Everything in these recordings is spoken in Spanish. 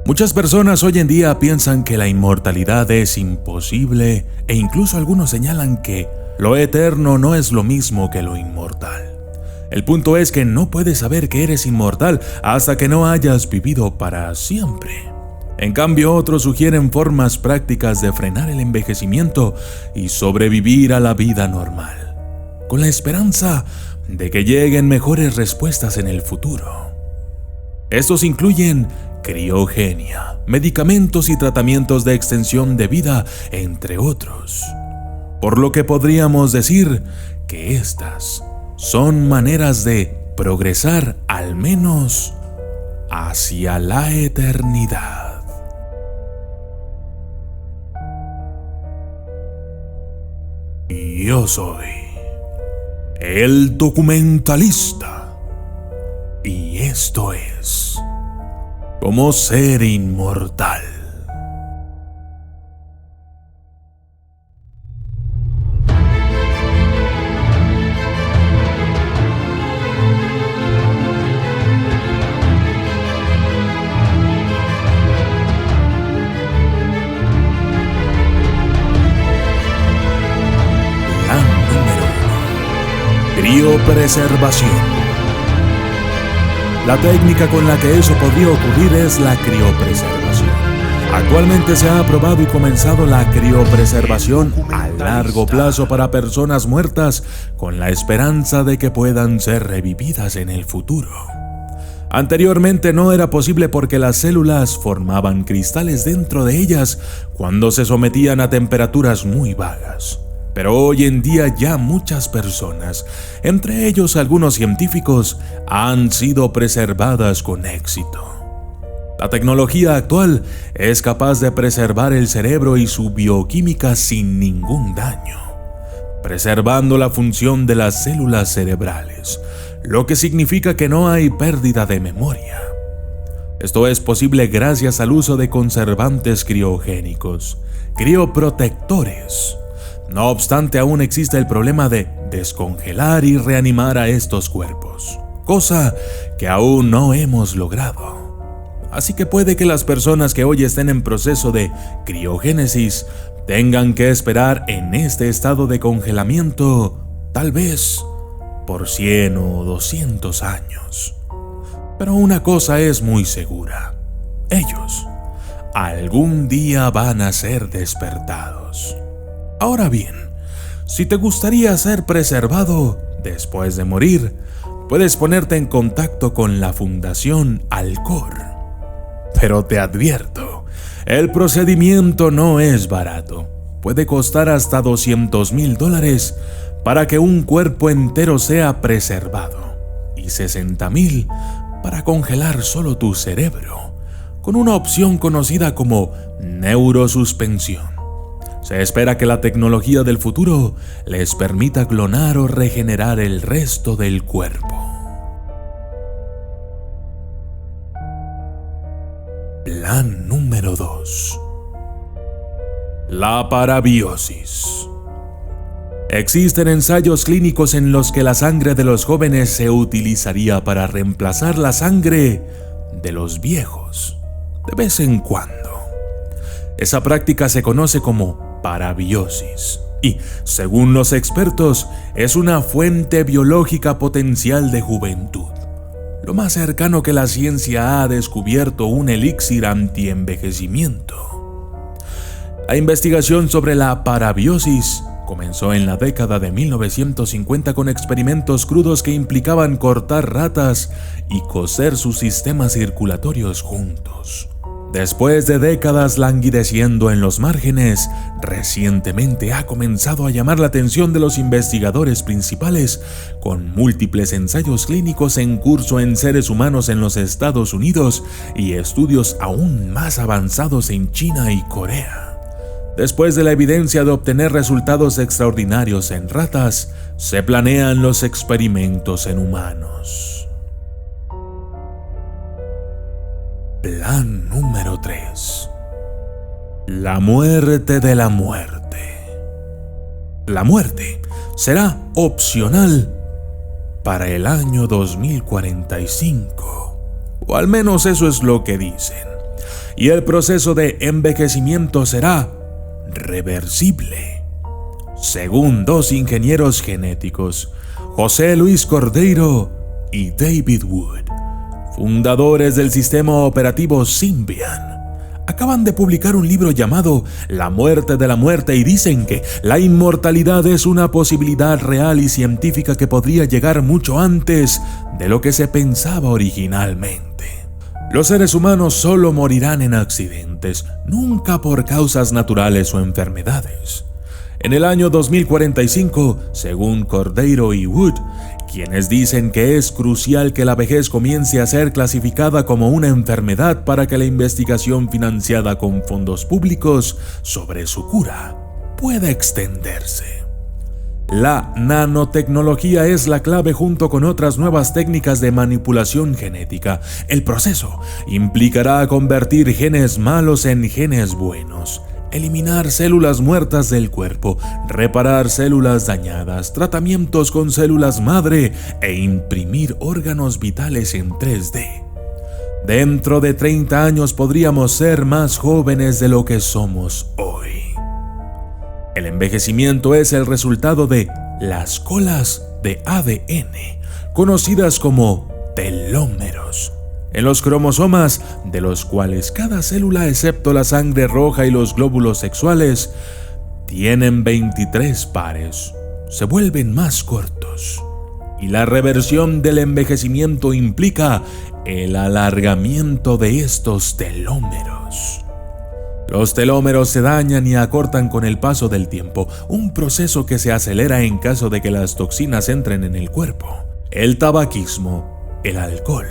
Muchas personas hoy en día piensan que la inmortalidad es imposible e incluso algunos señalan que lo eterno no es lo mismo que lo inmortal. El punto es que no puedes saber que eres inmortal hasta que no hayas vivido para siempre. En cambio, otros sugieren formas prácticas de frenar el envejecimiento y sobrevivir a la vida normal, con la esperanza de que lleguen mejores respuestas en el futuro. Estos incluyen criogenia, medicamentos y tratamientos de extensión de vida, entre otros. Por lo que podríamos decir que estas son maneras de progresar al menos hacia la eternidad. Yo soy el documentalista y esto es Cómo ser inmortal. Criopreservación. La técnica con la que eso podría ocurrir es la criopreservación. Actualmente se ha aprobado y comenzado la criopreservación a largo plazo para personas muertas con la esperanza de que puedan ser revividas en el futuro. Anteriormente no era posible porque las células formaban cristales dentro de ellas cuando se sometían a temperaturas muy bajas. Pero hoy en día ya muchas personas, entre ellos algunos científicos, han sido preservadas con éxito. La tecnología actual es capaz de preservar el cerebro y su bioquímica sin ningún daño, preservando la función de las células cerebrales, lo que significa que no hay pérdida de memoria. Esto es posible gracias al uso de conservantes criogénicos, crioprotectores. No obstante, aún existe el problema de descongelar y reanimar a estos cuerpos, cosa que aún no hemos logrado. Así que puede que las personas que hoy estén en proceso de criogénesis tengan que esperar en este estado de congelamiento, tal vez por 100 o 200 años. Pero una cosa es muy segura: ellos algún día van a ser despertados. Ahora bien, si te gustaría ser preservado después de morir, puedes ponerte en contacto con la Fundación Alcor. Pero te advierto, el procedimiento no es barato. Puede costar hasta $200,000 para que un cuerpo entero sea preservado y $60,000 para congelar solo tu cerebro, con una opción conocida como neurosuspensión. Se espera que la tecnología del futuro les permita clonar o regenerar el resto del cuerpo. Plan número 2. La parabiosis. Existen ensayos clínicos en los que la sangre de los jóvenes se utilizaría para reemplazar la sangre de los viejos de vez en cuando. Esa práctica se conoce como parabiosis y, según los expertos, es una fuente biológica potencial de juventud, lo más cercano que la ciencia ha descubierto un elixir anti-envejecimiento. La investigación sobre la parabiosis comenzó en la década de 1950 con experimentos crudos que implicaban cortar ratas y coser sus sistemas circulatorios juntos. Después de décadas languideciendo en los márgenes, recientemente ha comenzado a llamar la atención de los investigadores principales, con múltiples ensayos clínicos en curso en seres humanos en los Estados Unidos y estudios aún más avanzados en China y Corea. Después de la evidencia de obtener resultados extraordinarios en ratas, se planean los experimentos en humanos. Plan número 3. La muerte de la muerte. La muerte será opcional para el año 2045, o al menos eso es lo que dicen. y el proceso de envejecimiento será reversible. Según dos ingenieros genéticos, José Luis Cordeiro y David Wood, fundadores del sistema operativo Symbian, acaban de publicar un libro llamado La muerte de la muerte y dicen que la inmortalidad es una posibilidad real y científica que podría llegar mucho antes de lo que se pensaba originalmente. Los seres humanos solo morirán en accidentes, nunca por causas naturales o enfermedades. En el año 2045, según Cordeiro y Wood, quienes dicen que es crucial que la vejez comience a ser clasificada como una enfermedad para que la investigación financiada con fondos públicos sobre su cura pueda extenderse. La nanotecnología es la clave junto con otras nuevas técnicas de manipulación genética. El proceso implicará convertir genes malos en genes buenos, eliminar células muertas del cuerpo, reparar células dañadas, tratamientos con células madre e imprimir órganos vitales en 3D. Dentro de 30 años podríamos ser más jóvenes de lo que somos hoy. El envejecimiento es el resultado de las colas de ADN, conocidas como telómeros, en los cromosomas, de los cuales cada célula, excepto la sangre roja y los glóbulos sexuales, tienen 23 pares, se vuelven más cortos. Y la reversión del envejecimiento implica el alargamiento de estos telómeros. Los telómeros se dañan y acortan con el paso del tiempo, un proceso que se acelera en caso de que las toxinas entren en el cuerpo. El tabaquismo, el alcohol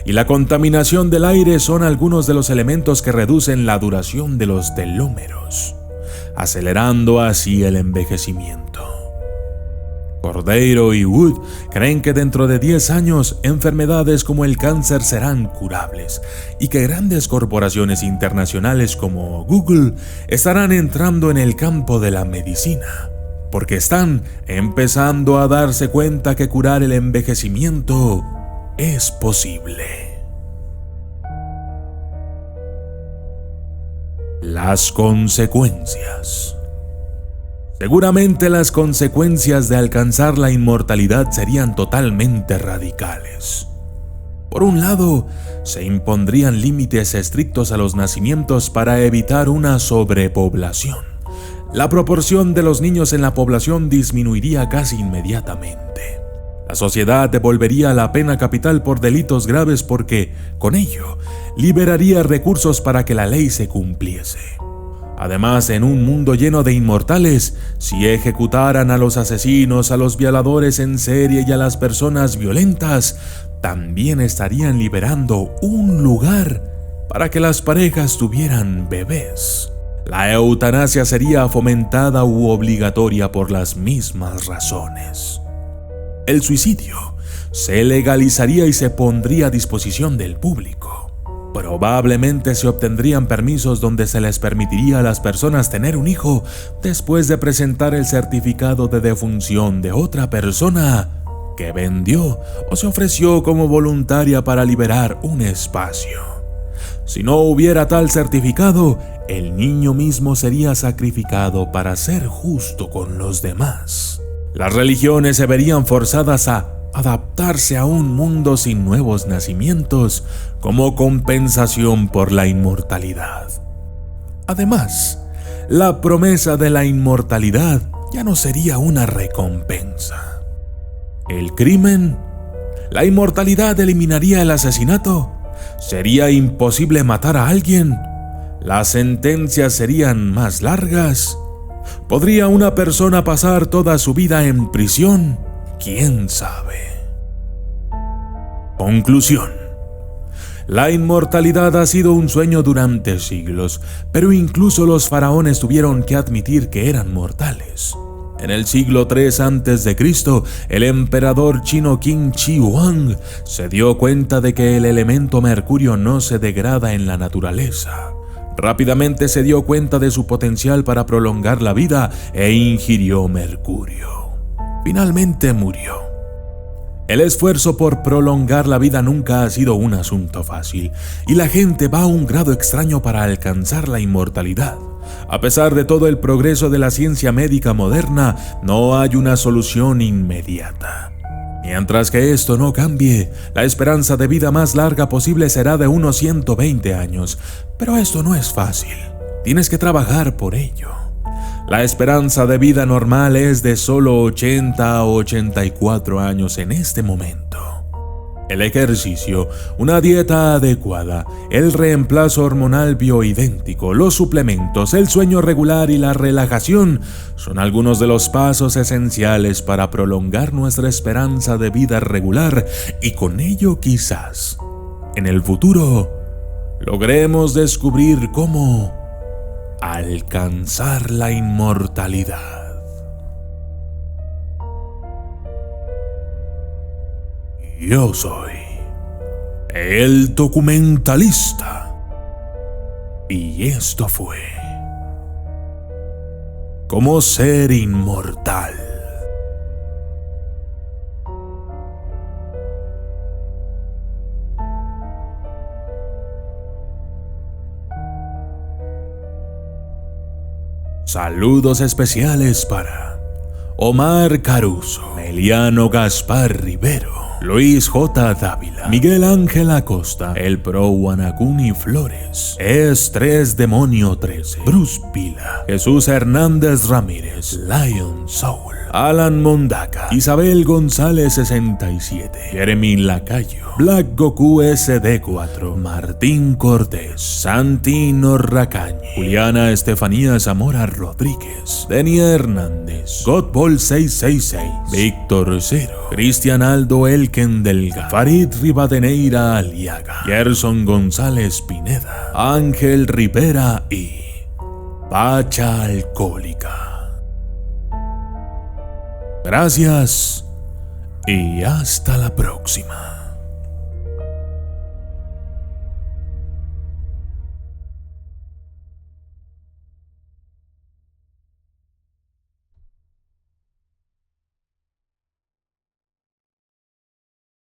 y la contaminación del aire son algunos de los elementos que reducen la duración de los telómeros, acelerando así el envejecimiento. Cordeiro y Wood creen que dentro de 10 años enfermedades como el cáncer serán curables y que grandes corporaciones internacionales como Google estarán entrando en el campo de la medicina, porque están empezando a darse cuenta que curar el envejecimiento es posible. Las consecuencias. Seguramente las consecuencias de alcanzar la inmortalidad serían totalmente radicales. Por un lado, se impondrían límites estrictos a los nacimientos para evitar una sobrepoblación. La proporción de los niños en la población disminuiría casi inmediatamente. La sociedad devolvería la pena capital por delitos graves porque, con ello, liberaría recursos para que la ley se cumpliese. Además, en un mundo lleno de inmortales, si ejecutaran a los asesinos, a los violadores en serie y a las personas violentas, también estarían liberando un lugar para que las parejas tuvieran bebés. La eutanasia sería fomentada u obligatoria por las mismas razones. El suicidio se legalizaría y se pondría a disposición del público. Probablemente se obtendrían permisos donde se les permitiría a las personas tener un hijo después de presentar el certificado de defunción de otra persona que vendió o se ofreció como voluntaria para liberar un espacio. Si no hubiera tal certificado, el niño mismo sería sacrificado para ser justo con los demás. Las religiones se verían forzadas a adaptarse a un mundo sin nuevos nacimientos como compensación por la inmortalidad. Además, la promesa de la inmortalidad ya no sería una recompensa. El crimen, la inmortalidad eliminaría el asesinato, sería imposible matar a alguien, las sentencias serían más largas, ¿podría una persona pasar toda su vida en prisión? ¿Quién sabe? Conclusión. La inmortalidad ha sido un sueño durante siglos, pero incluso los faraones tuvieron que admitir que eran mortales. En el siglo III a.C., el emperador chino Qin Shi Huang se dio cuenta de que el elemento mercurio no se degrada en la naturaleza. Rápidamente se dio cuenta de su potencial para prolongar la vida e ingirió mercurio. Finalmente murió. El esfuerzo por prolongar la vida nunca ha sido un asunto fácil, y la gente va a un grado extraño para alcanzar la inmortalidad. A pesar de todo el progreso de la ciencia médica moderna, no hay una solución inmediata. Mientras que esto no cambie, la esperanza de vida más larga posible será de unos 120 años, pero esto no es fácil. Tienes que trabajar por ello. La esperanza de vida normal es de solo 80 a 84 años en este momento. El ejercicio, una dieta adecuada, el reemplazo hormonal bioidéntico, los suplementos, el sueño regular y la relajación son algunos de los pasos esenciales para prolongar nuestra esperanza de vida regular y con ello quizás, en el futuro, logremos descubrir cómo alcanzar la inmortalidad. Yo soy el documentalista y esto fue Cómo ser inmortal. Saludos especiales para Omar Caruso, Meliano Gaspar Rivero, Luis J. Dávila, Miguel Ángel Acosta, El Pro Guanacuni Flores, Estrés Demonio 13, Bruce Pila, Jesús Hernández Ramírez, Lion Soul, Alan Mondaca, Isabel González 67, Jeremy Lacayo, Black Goku SD4, Martín Cortés, Santino Racañi, Juliana Estefanía Zamora Rodríguez, Denia Hernández, Godball 666, Víctor Cero, Cristian Aldo Elken Delga, Farid Rivadeneira Aliaga, Gerson González Pineda, Ángel Rivera y Pacha Alcohólica. Gracias y hasta la próxima.